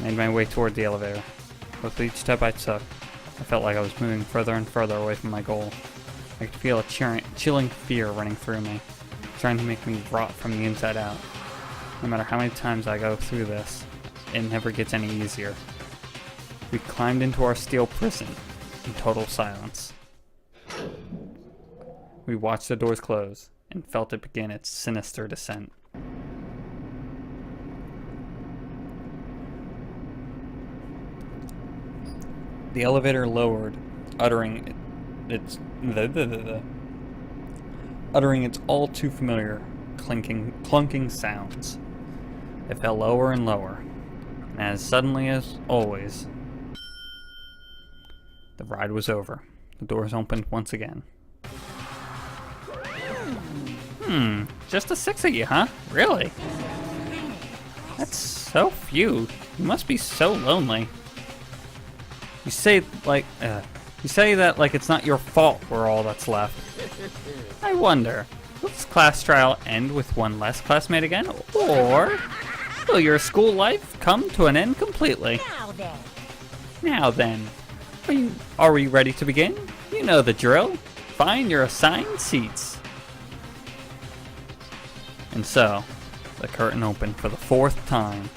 Made my way toward the elevator. With each step I took, I felt like I was moving further and further away from my goal. I could feel a chilling fear running through me, trying to make me rot from the inside out. No matter how many times I go through this, it never gets any easier. We climbed into our steel prison in total silence. We watched the doors close and felt it begin its sinister descent. The elevator lowered, uttering its all too familiar clunking sounds. It fell lower and lower, and as suddenly as always, the ride was over. The doors opened once again. Just the 6 of you, huh? Really? That's so few. You must be so lonely. You say that like it's not your fault we're all that's left. I wonder, will this class trial end with one less classmate again, or will your school life come to an end completely? Now then, are we ready to begin? You know the drill. Find your assigned seats. And so, the curtain opened for the 4th time.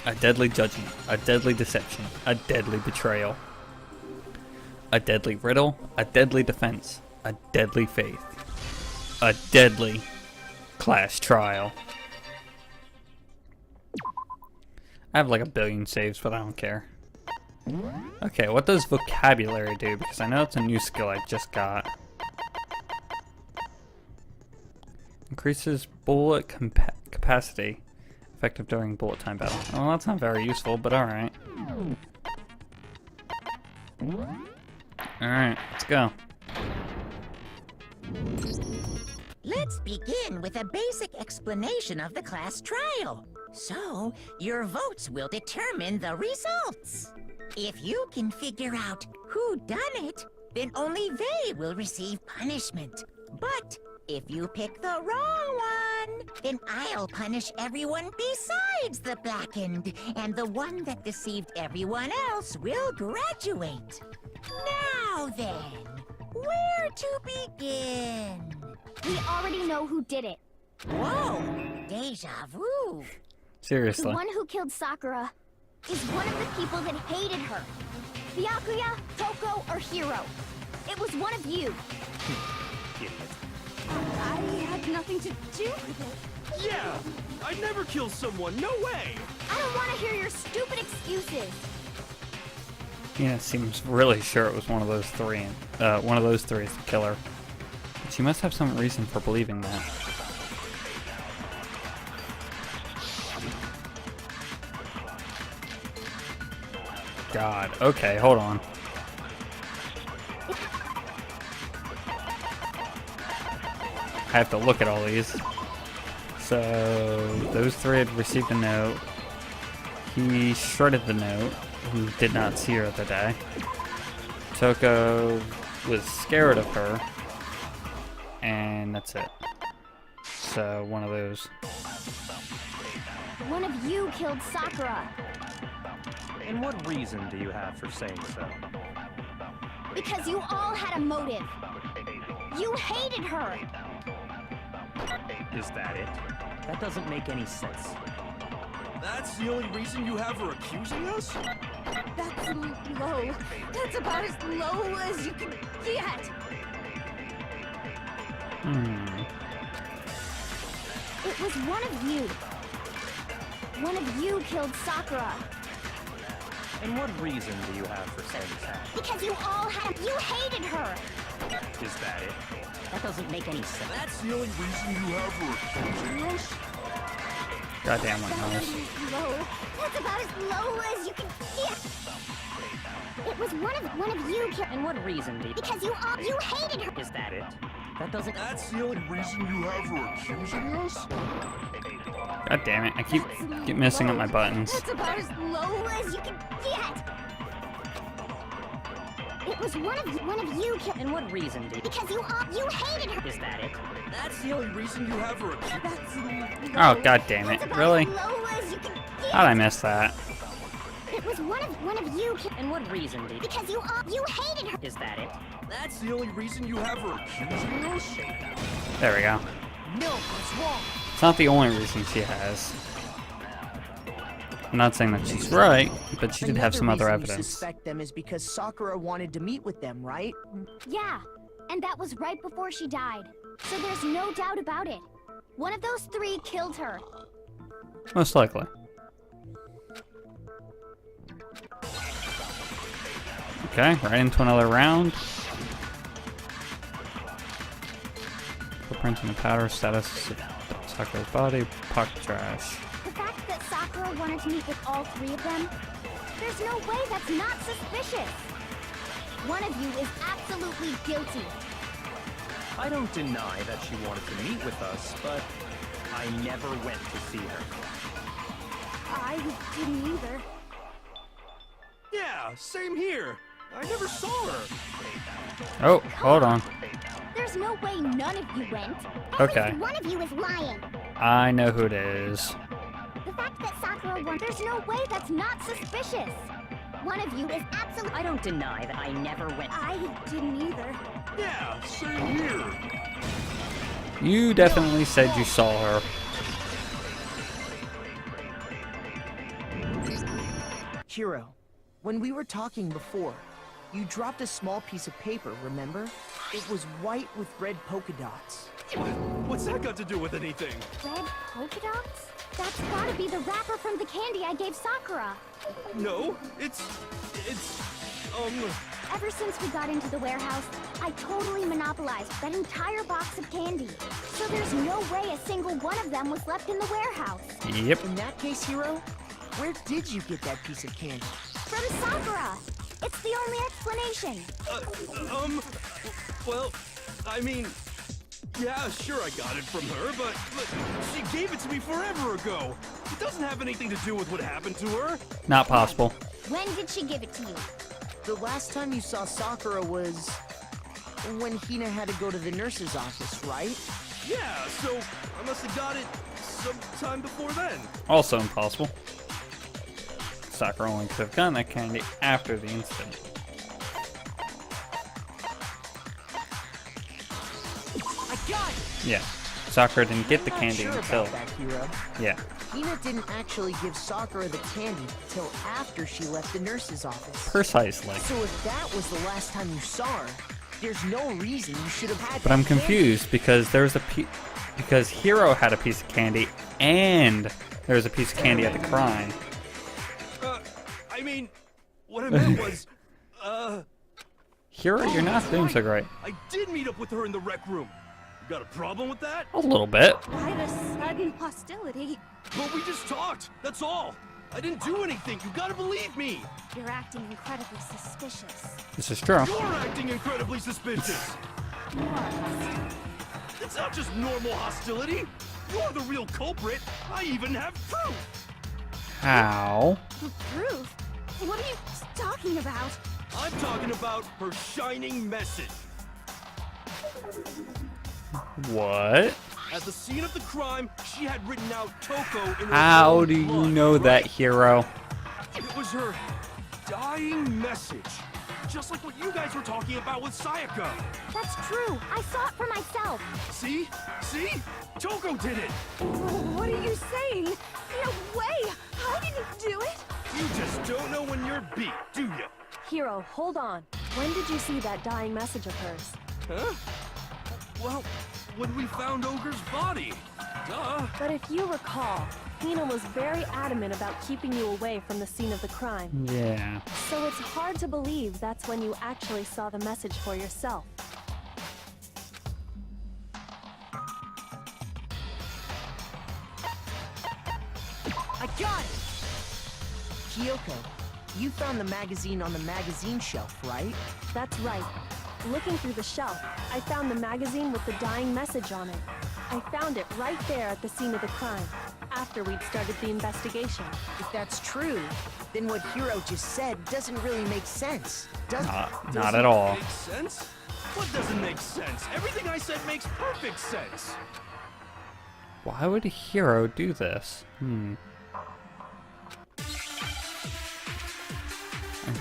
A deadly judgment, a deadly deception, a deadly betrayal. A deadly riddle, a deadly defense, a deadly faith. A deadly class trial. I have like a billion saves, but I don't care. Okay, what does vocabulary do? Because I know it's a new skill I just got. Increases bullet capacity. Effective during bullet time battle. Well, that's not very useful, but alright. Alright, let's go. Let's begin with a basic explanation of the class trial. So, your votes will determine the results. If you can figure out who done it, then only they will receive punishment. But if you pick the wrong one, then I'll punish everyone besides the blackened, and the one that deceived everyone else will graduate. Now then, where to begin? We already know who did it. Whoa, deja vu. Seriously. The one who killed Sakura is one of the people that hated her. Byakuya, Toko, or Hiro. It was one of you. I had nothing to do with it. Yeah! I'd never kill someone, no way! I don't want to hear your stupid excuses. Yeah, seems really sure it was one of those three is the killer. But she must have some reason for believing that. God, okay, hold on. I have to look at all these. So, those 3 had received a note. He shredded the note. He did not see her the day. Toko was scared of her. And that's it. So, one of those. One of you killed Sakura. And what reason do you have for saying so? Because you all had a motive. You hated her. Is that it? That doesn't make any sense. That's the only reason you have her accusing us? That's low. That's about as low as you can get. It was one of you. One of you killed Sakura. And what reason do you have for saying that? Because you all had... You hated her. Is that it? That doesn't make any sense. That's the only reason you have her accusing us? Goddamn what knows. Low. That's about as low as you can get. It was one of you killed... And what reason do you... Because you hated her. Is that it? That doesn't... That's the only reason you have her accusing us? God damn it, I keep messing up my buttons. That's about as low as you can get. It was one of you killed... And what reason do you... Because you hated her. Is that it? That's the only reason you have her accusing us? Oh, god damn it, really? That's about as low as you can get. How'd I miss that? It was one of you. And what reason did Because you hated her. Is that it? That's the only reason you have her accusing us? There we go. No, what's wrong? It's not the only reason she has. I'm not saying that she's right, but she did have some other Another reason you evidence. suspect them is because Sakura wanted to meet with them, right? Yeah, and that was right before she died. So there's no doubt about it. One of those three killed her. Most likely. Okay, right into another round. Footprints in the powder, status of Sakura's body, pocket trash. The fact that Sakura wanted to meet with all three of them, there's no way that's not suspicious. One of you is absolutely guilty. I don't deny that she wanted to meet with us, but I never went to see her. I didn't either. Yeah, same here. I never saw her. Oh, hold on. There's no way none of you went. Okay. One of you is lying. I know who it is. The fact that Sakura won, there's no way that's not suspicious. One of you is absolutely. I don't deny that I never went. I didn't either. Yeah, same here. You definitely said you saw her. Hiro, when we were talking before, you dropped a small piece of paper, remember? It was white with red polka dots. What's that got to do with anything? Red polka dots? That's gotta be the wrapper from the candy I gave Sakura. No, it's, Ever since we got into the warehouse, I totally monopolized that entire box of candy. So there's no way a single one of them was left in the warehouse. Yep. In that case, Hiro, where did you get that piece of candy? From Sakura! It's the only explanation. well, I mean, yeah, sure I got it from her, but she gave it to me forever ago. It doesn't have anything to do with what happened to her. Not possible. When did she give it to you? The last time you saw Sakura was when Hina had to go to the nurse's office, right? Yeah, so I must have got it sometime before then. Also impossible. Sakura only could have gotten that candy after the incident. I got it! Yeah. Sakura didn't get the I'm not candy sure until. about that, Hiro. Yeah. Hina didn't actually give Sakura the candy till after she left the nurse's office. Precisely. So if that was the last time you saw her, there's no reason you should have had But that I'm candy. confused because there's because Hiro had a piece of candy and there was a piece of candy at the crime. I mean, what I meant was, Hiro, you're not doing so great. I did meet up with her in the rec room. You got a problem with that? A little bit. Why the sudden hostility? Well, we just talked. That's all. I didn't do anything. You gotta believe me. You're acting incredibly suspicious. This is true. You're acting incredibly suspicious. You are. It's not just normal hostility. You're the real culprit. I even have proof. How? Proof? What are you talking about? I'm talking about her shining message. What? At the scene of the crime, she had written out Toko in her How own do you blood, know right? that, Hiro? It was her dying message. Just like what you guys were talking about with Sayaka. That's true. I saw it for myself. See? See? Toko did it. What are you saying? No way! I didn't do it! You just don't know when you're beat, do you? Hiro, hold on. When did you see that dying message of hers? Huh? Well, when we found Ogre's body. Duh. But if you recall, Hina was very adamant about keeping you away from the scene of the crime. Yeah. So it's hard to believe that's when you actually saw the message for yourself. I got it! Kyoko, you found the magazine on the magazine shelf, right? That's right. Looking through the shelf, I found the magazine with the dying message on it. I found it right there at the scene of the crime, after we'd started the investigation. If that's true, then what Hiro just said doesn't really make sense, does it? Not at all. Makes sense? What doesn't make sense? Everything I said makes perfect sense. Why would Hiro do this?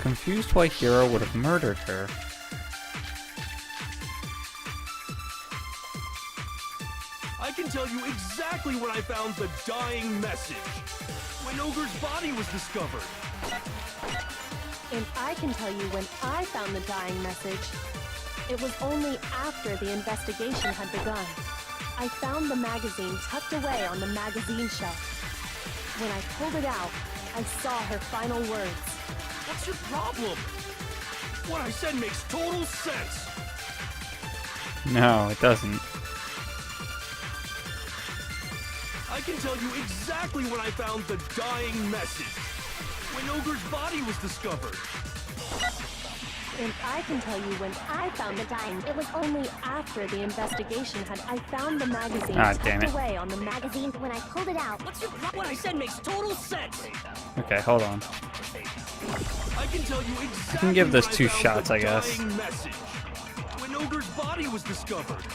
confused why Hiro would have murdered her. I can tell you exactly when I found the dying message. When Ogre's body was discovered. And I can tell you when I found the dying message. It was only after the investigation had begun. I found the magazine tucked away on the magazine shelf. When I pulled it out, I saw her final words. What's your problem? What I said makes total sense. No, it doesn't. I can tell you exactly when I found the dying message. When Ogre's body was discovered. And I can tell you when I found the dying. It was only after the investigation had I found the magazine Ah, damn tucked it. away on the Magazine, when I pulled it out. What's your problem? What I said makes total sense. Okay, hold on. I can tell you exactly. I can give this when 2 found shots, the I guess. dying message. When Ogre's body was discovered.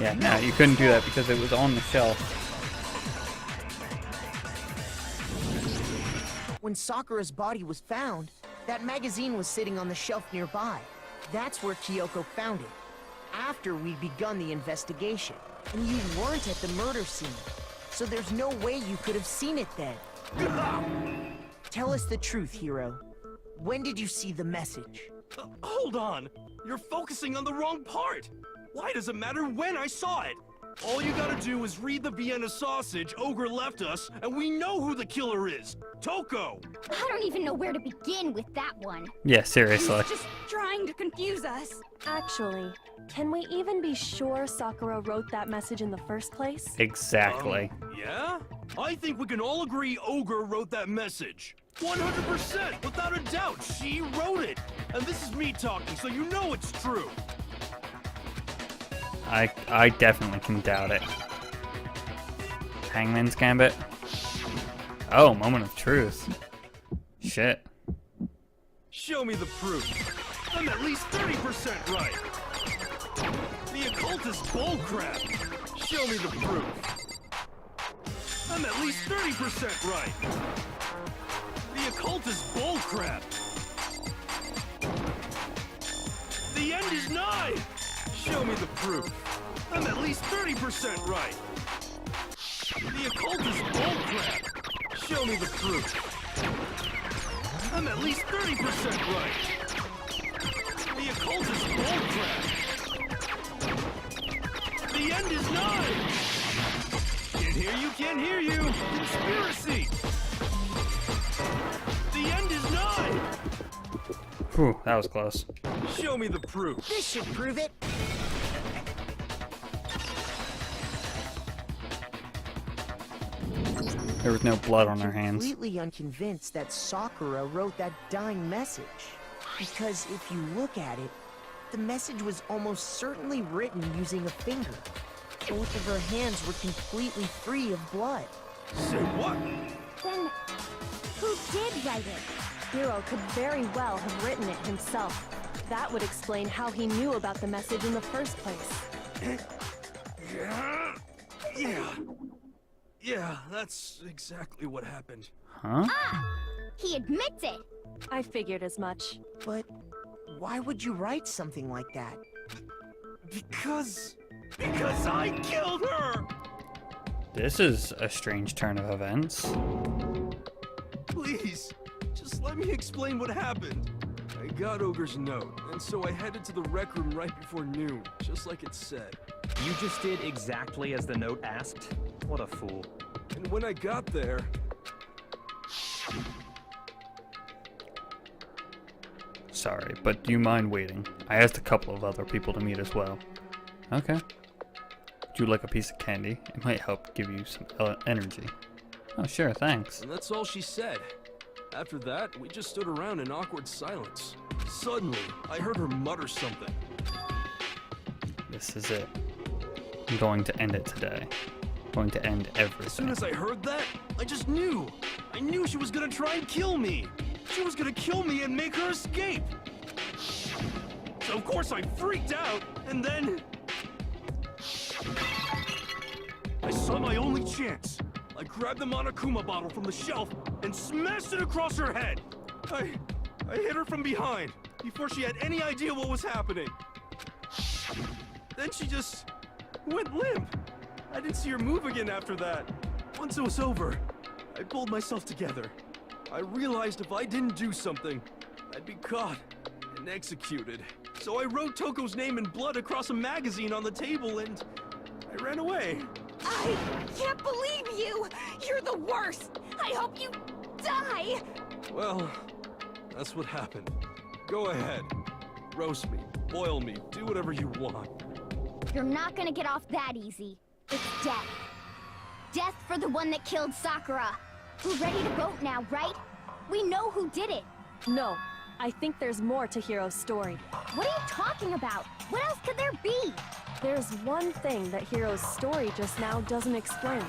Yeah, no, you couldn't do that because it was on the shelf. When Sakura's body was found, that magazine was sitting on the shelf nearby. That's where Kyoko found it, after we'd begun the investigation. And you weren't at the murder scene, so there's no way you could have seen it then. Tell us the truth, Hiro. When did you see the message? Hold on. You're focusing on the wrong part. Why does it matter when I saw it? All you gotta do is read the Vienna sausage Ogre left us, and we know who the killer is. Toko! I don't even know where to begin with that one. Yeah, seriously. He's just trying to confuse us. Actually, can we even be sure Sakura wrote that message in the first place? Exactly. Yeah? I think we can all agree Ogre wrote that message. 100%, without a doubt, she wrote it. And this is me talking, so you know it's true. I definitely can doubt it. Hangman's Gambit. Oh, moment of truth. Shit. Show me the proof. I'm at least 30% right. The occult is bullcrap. Show me the proof. I'm at least 30% right. The occult is bullcrap. The end is nigh. Show me the proof. I'm at least 30% right. The occult is bullcrap. Show me the proof. I'm at least 30% right. The occult is bullcrap. The end is nigh. Can't hear you, can't hear you. Conspiracy. The end is nigh. Whew, that was close. Show me the proof. This should prove it. There was no blood on her hands. Completely unconvinced that Sakura wrote that dying message. Because if you look at it, the message was almost certainly written using a finger. Both of her hands were completely free of blood. Say what? Then, who did write it? Hiro could very well have written it himself. That would explain how he knew about the message in the first place. Yeah, that's exactly what happened. Huh? He admits it. I figured as much. But why would you write something like that? Because I killed her! This is a strange turn of events. Please, just let me explain what happened. I got Ogre's note, and so I headed to the rec room right before noon, just like it said. You just did exactly as the note asked? What a fool. And when I got there... Sorry, but do you mind waiting? I asked a couple of other people to meet as well. Okay. Would you like a piece of candy? It might help give you some energy. Oh, sure, thanks. And that's all she said. After that, we just stood around in awkward silence. Suddenly, I heard her mutter something. This is it. I'm going to end it today. I'm going to end everything. As soon as I heard that, I just knew. I knew she was gonna try and kill me. She was gonna kill me and make her escape. So of course I freaked out, and then... I saw my only chance. I grabbed the Monokuma bottle from the shelf and smashed it across her head. I hit her from behind before she had any idea what was happening. Then she just went limp. I didn't see her move again after that. Once it was over, I pulled myself together. I realized if I didn't do something, I'd be caught and executed. So I wrote Toko's name in blood across a magazine on the table and I ran away. I can't believe you! You're the worst! I hope you die! Well, that's what happened. Go ahead. Roast me, boil me, do whatever you want. You're not gonna get off that easy. It's death. Death for the one that killed Sakura. We're ready to vote now, right? We know who did it. No, I think there's more to Hiro's story. What are you talking about? What else could there be? There's one thing that Hiro's story just now doesn't explain.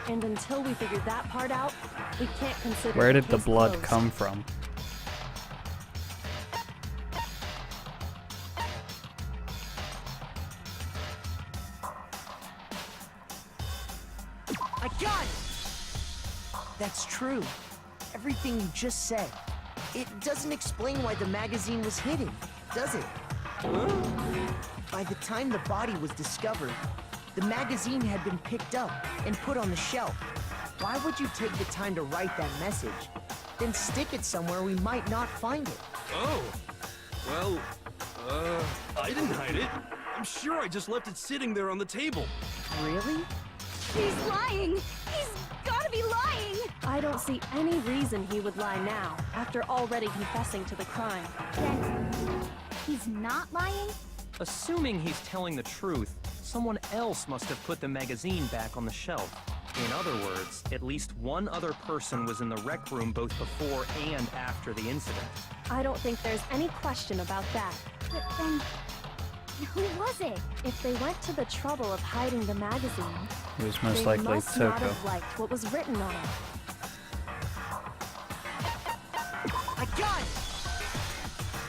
And until we figure that part out, we can't consider Where did the case blood closed. come from? I got it! That's true. Everything you just said. It doesn't explain why the magazine was hidden, does it? By the time the body was discovered, the magazine had been picked up and put on the shelf. Why would you take the time to write that message, then stick it somewhere we might not find it? Oh. Well, I didn't hide it. I'm sure I just left it sitting there on the table. Really? He's lying! He's gotta be lying! I don't see any reason he would lie now, after already confessing to the crime. Then he's not lying? Assuming he's telling the truth, someone else must have put the magazine back on the shelf. In other words, at least one other person was in the rec room both before and after the incident. I don't think there's any question about that. But then, who was it? If they went to the trouble of hiding the magazine, It was most they likely must not Toko. have liked what was written on it. I got it!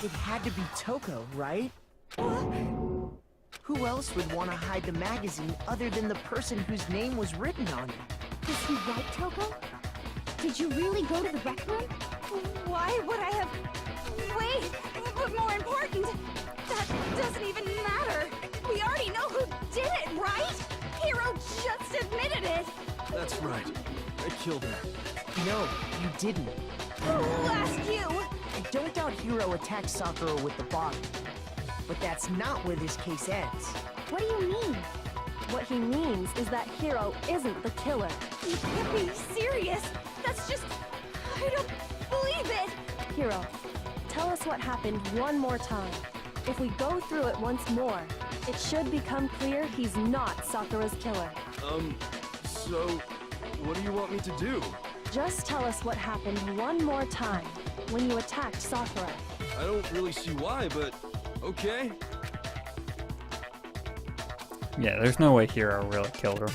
It had to be Toko, right? Who else would want to hide the magazine other than the person whose name was written on it? Was he right, Toko? Did you really go to the rec room? Why would I have... Wait, but more important, that doesn't even matter. We already know who did it, right? Hiro just admitted it. That's right. I killed her. No, you didn't. Who asked you? I don't doubt Hiro attacked Sakura with the bottle. But that's not where this case ends. What do you mean? What he means is that Hiro isn't the killer. You can't be serious. That's just... I don't believe it. Hiro, tell us what happened one more time. If we go through it once more, it should become clear he's not Sakura's killer. So, what do you want me to do? Just tell us what happened one more time when you attacked Sakura. I don't really see why, but okay. Yeah, there's no way Hiro really killed her.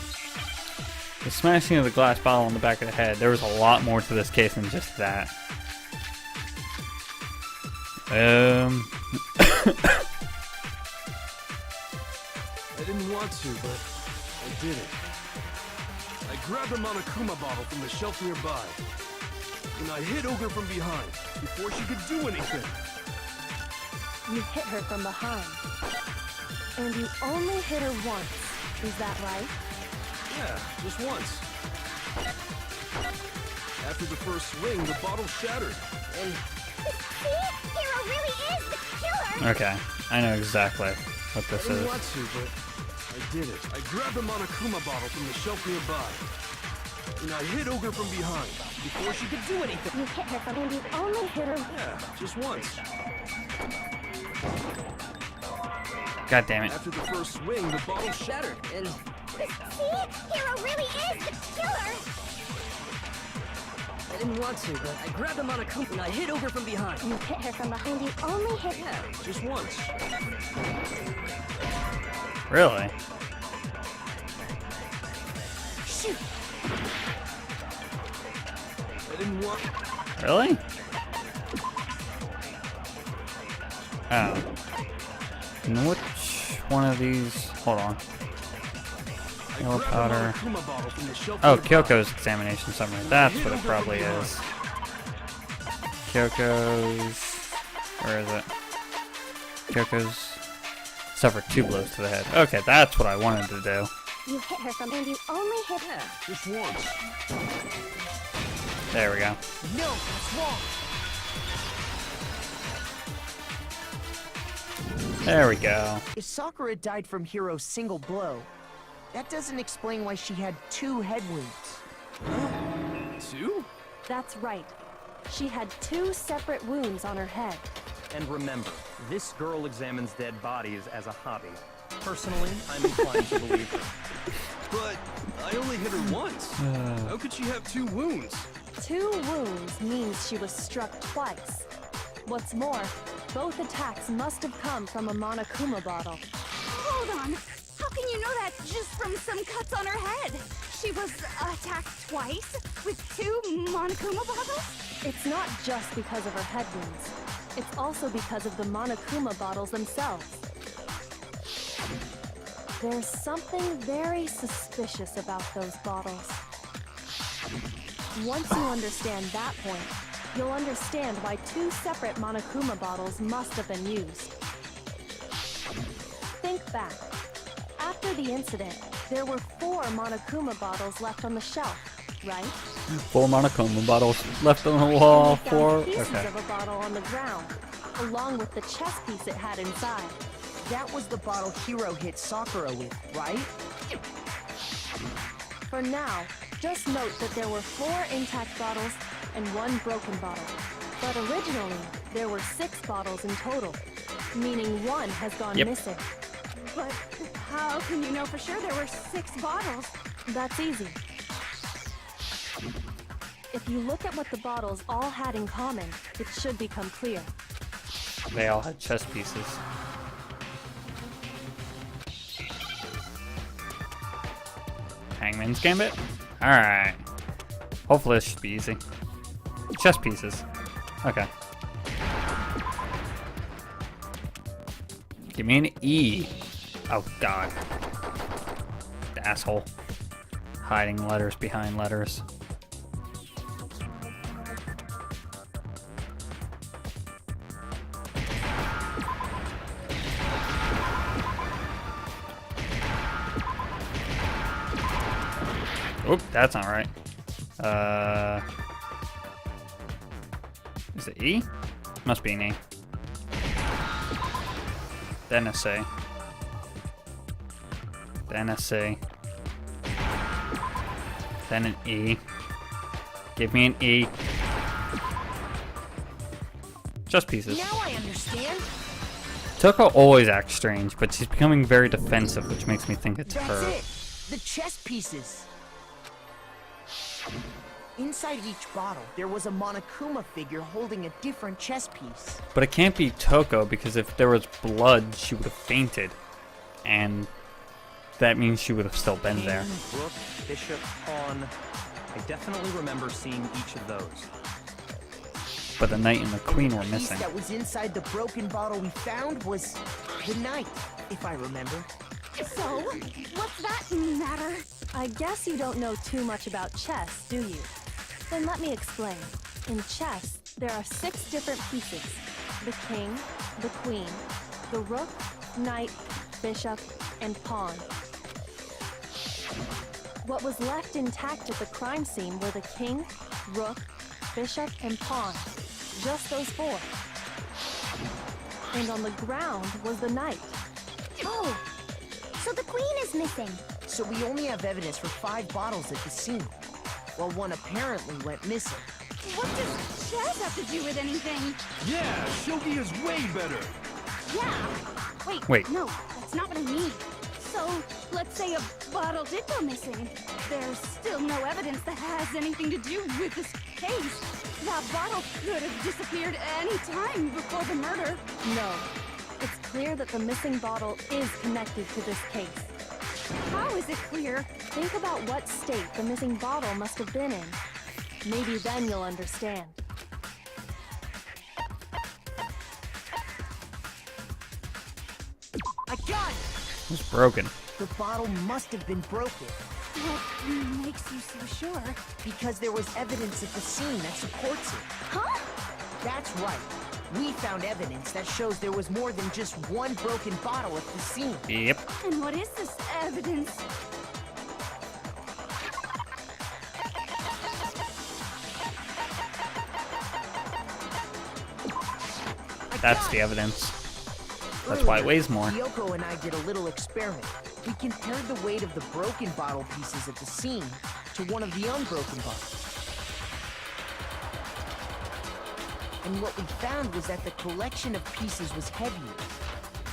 The smashing of the glass bottle on the back of the head, there was a lot more to this case than just that. I didn't want to, but I did it. I grabbed a Monokuma bottle from the shelf nearby, and I hit Ogre from behind before she could do anything. You hit her from behind. And you only hit her once. Is that right? Yeah, just once. After the first swing, the bottle shattered, and See? Hiro really is the killer. Okay, I know exactly what I this didn't is. want to, but I did it. I grabbed a Monokuma bottle from the shelf nearby, and I hit Ogre from behind before she could do anything. You hit her from... And you only hit her... Yeah, just once. God damn it. After the first swing, the bottle shattered, and See? Hiro really is the killer. I didn't want to, but I grabbed him on a coop and I hit Ogre from behind. You hit her from behind. You only hit... yeah, just once. Really? Shoot! I didn't want... Really? Oh. And which one of these... Hold on. I Yellow grabbed powder. a Monokuma bottle from the shelf Oh, nearby. Kyoko's examination summary. That's what it probably is. Kyoko's... Where is it? Kyoko's... Suffered 2 blows to the head. Okay, that's what I wanted to do. You hit her from, and you only hit her. Just once. There we go. No, that's wrong. There we go. If Sakura died from Hiro's single blow, that doesn't explain why she had 2 head wounds. 2? That's right. She had 2 separate wounds on her head. And remember, this girl examines dead bodies as a hobby. Personally, I'm inclined to believe her. But I only hit her once. How could she have 2 wounds? 2 wounds means she was struck twice. What's more, both attacks must have come from a Monokuma bottle. Hold on. How can you know that just from some cuts on her head? She was attacked twice with 2 Monokuma bottles? It's not just because of her head wounds. It's also because of the Monokuma bottles themselves. There's something very suspicious about those bottles. Once you understand that point, you'll understand why 2 separate Monokuma bottles must have been used. Think back. After the incident, there were 4 Monokuma bottles left on the shelf, right? 4 Monokuma bottles left on the wall. We 4. found pieces Okay. of a bottle on the ground, along with the chess piece it had inside. That was the bottle Hiro hit Sakura with, right? For now, just note that there were 4 intact bottles and 1 broken bottle. But originally, there were 6 bottles in total, meaning 1 has gone Yep. missing. But how can you know for sure there were 6 bottles? That's easy. If you look at what the bottles all had in common, it should become clear. They all had chess pieces. Hangman's Gambit? Alright. Hopefully this should be easy. Chess pieces. Okay. Give me an E. Oh god. The asshole. Hiding letters behind letters. Oop, that's not right. Is it E? Must be an E. Then a C. Then a C. Then an E. Give me an E. Just pieces. Now I understand. Toko always acts strange, but she's becoming very defensive, which makes me think it's That's her. it. The chess pieces. Inside each bottle, there was a Monokuma figure holding a different chess piece. But it can't be Toko, because if there was blood, she would have fainted. And that means she would have still been there. King, Rook, Bishop, Pawn. I definitely remember seeing each of those. But the knight and the queen were The missing. piece that was inside the broken bottle we found was the knight, if I remember. So, what's that matter? I guess you don't know too much about chess, do you? Then let me explain. In chess, there are 6 different pieces. The king, the queen, the rook, knight, bishop, and pawn. What was left intact at the crime scene were the king, rook, bishop, and pawn. Just those 4. And on the ground was the knight. Oh, so the queen is missing. So we only have evidence for 5 bottles at the scene, while 1 apparently went missing. What does chess have to do with anything? Yeah, shogi is way better. Yeah. Wait. No, that's not what I mean. So, let's say a bottle did go missing. There's still no evidence that has anything to do with this case. That bottle could have disappeared any time before the murder. No. It's clear that the missing bottle is connected to this case. How is it clear? Think about what state the missing bottle must have been in. Maybe then you'll understand. I got it! It's broken. The bottle must have been broken. What makes you so sure? Because there was evidence at the scene that supports it. Huh? That's right. We found evidence that shows there was more than just one broken bottle at the scene. Yep. And what is this evidence? That's the evidence. That's why it weighs more. Kyoko and I did a little experiment. We compared the weight of the broken bottle pieces at the scene to one of the unbroken bottles. And what we found was that the collection of pieces was heavier.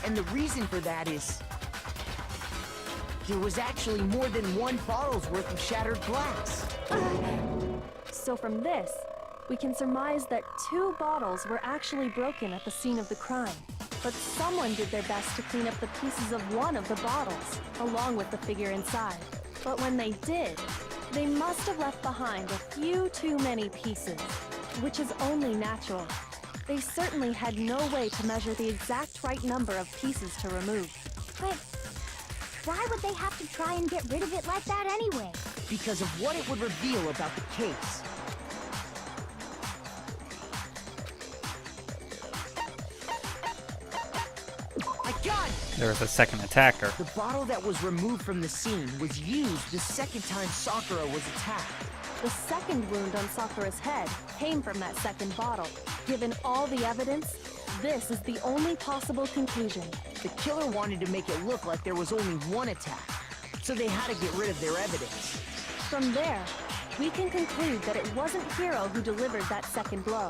And the reason for that is there was actually more than one bottle's worth of shattered glass. So from this, we can surmise that 2 bottles were actually broken at the scene of the crime. But someone did their best to clean up the pieces of one of the bottles, along with the figure inside. But when they did, they must have left behind a few too many pieces, which is only natural. They certainly had no way to measure the exact right number of pieces to remove. But why would they have to try and get rid of it like that anyway? Because of what it would reveal about the case. My God! There was a second attacker. The bottle that was removed from the scene was used the second time Sakura was attacked. The second wound on Sakura's head came from that second bottle. Given all the evidence, this is the only possible conclusion. The killer wanted to make it look like there was only one attack, so they had to get rid of their evidence. From there, we can conclude that it wasn't Hiro who delivered that second blow.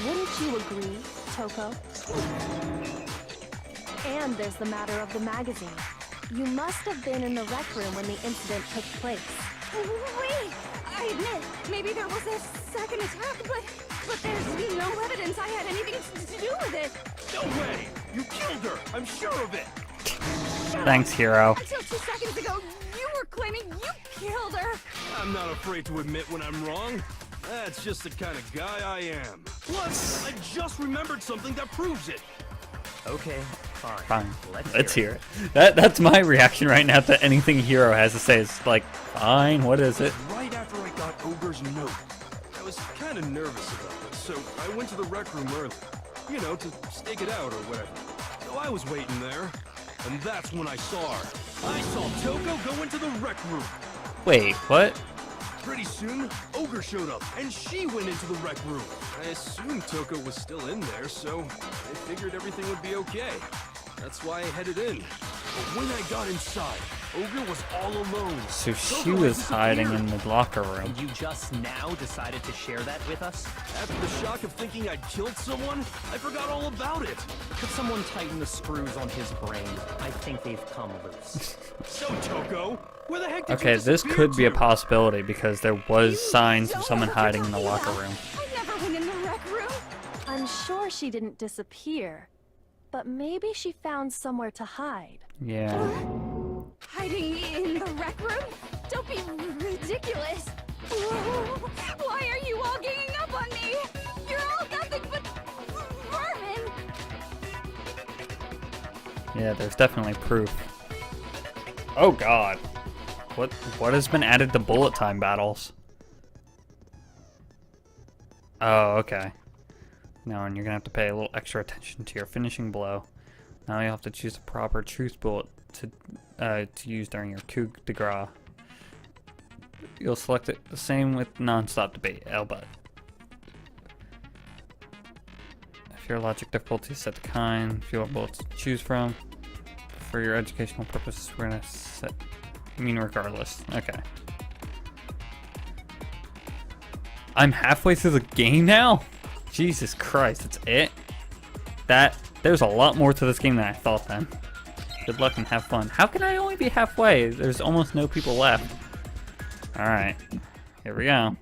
Wouldn't you agree, Toko? And there's the matter of the magazine. You must have been in the rec room when the incident took place. Wait! I admit, maybe there was a second attack, but there's no evidence I had anything to do with it. No way! You killed her! I'm sure of it! Thanks, Hiro. Until 2 seconds ago, you were claiming you killed her. I'm not afraid to admit when I'm wrong. That's just the kind of guy I am. Plus, I just remembered something that proves it. Okay, fine. Fine. Let's hear it. That's my reaction right now to anything Hiro has to say. It's like, fine, what is it? Right after I got Ogre's note, I was kind of nervous about it, so I went to the rec room early. You know, to stake it out or whatever. So I was waiting there, and that's when I saw her. I saw Toko go into the rec room. Wait, what? Pretty soon, Ogre showed up, and she went into the rec room. I assumed Toko was still in there, so I figured everything would be okay. That's why I headed in. But when I got inside, Ogre was all alone. So she Toko was had hiding in disappeared. the locker room. And you just now decided to share that with us? After the shock of thinking I'd killed someone, I forgot all about it. Could someone tighten the screws on his brain? I think they've come loose. So, Toko, where the heck did Okay, you this disappear could be a to? possibility because there was You signs of don't someone know what you're hiding in the talking locker about. room. I never went in the rec room. I'm sure she didn't disappear, but maybe she found somewhere to hide. Yeah. Hiding in the rec room? Don't be ridiculous. Why are you all ganging up on me? You're all nothing but vermin. Yeah, there's definitely proof. Oh god. What has been added to bullet time battles? Oh, okay. Now, and you're gonna have to pay a little extra attention to your finishing blow. Now you have to choose the proper truth bullet to use during your coup de grace. You'll select it the same with non-stop debate, L-but. If your logic difficulty is set to kind, fewer bullets to choose from. For your educational purposes, we're gonna set, regardless. Okay. I'm halfway through the game now? Jesus Christ, that's it? There's a lot more to this game than I thought then. Good luck and have fun. How can I only be halfway? There's almost no people left. Alright, here we go.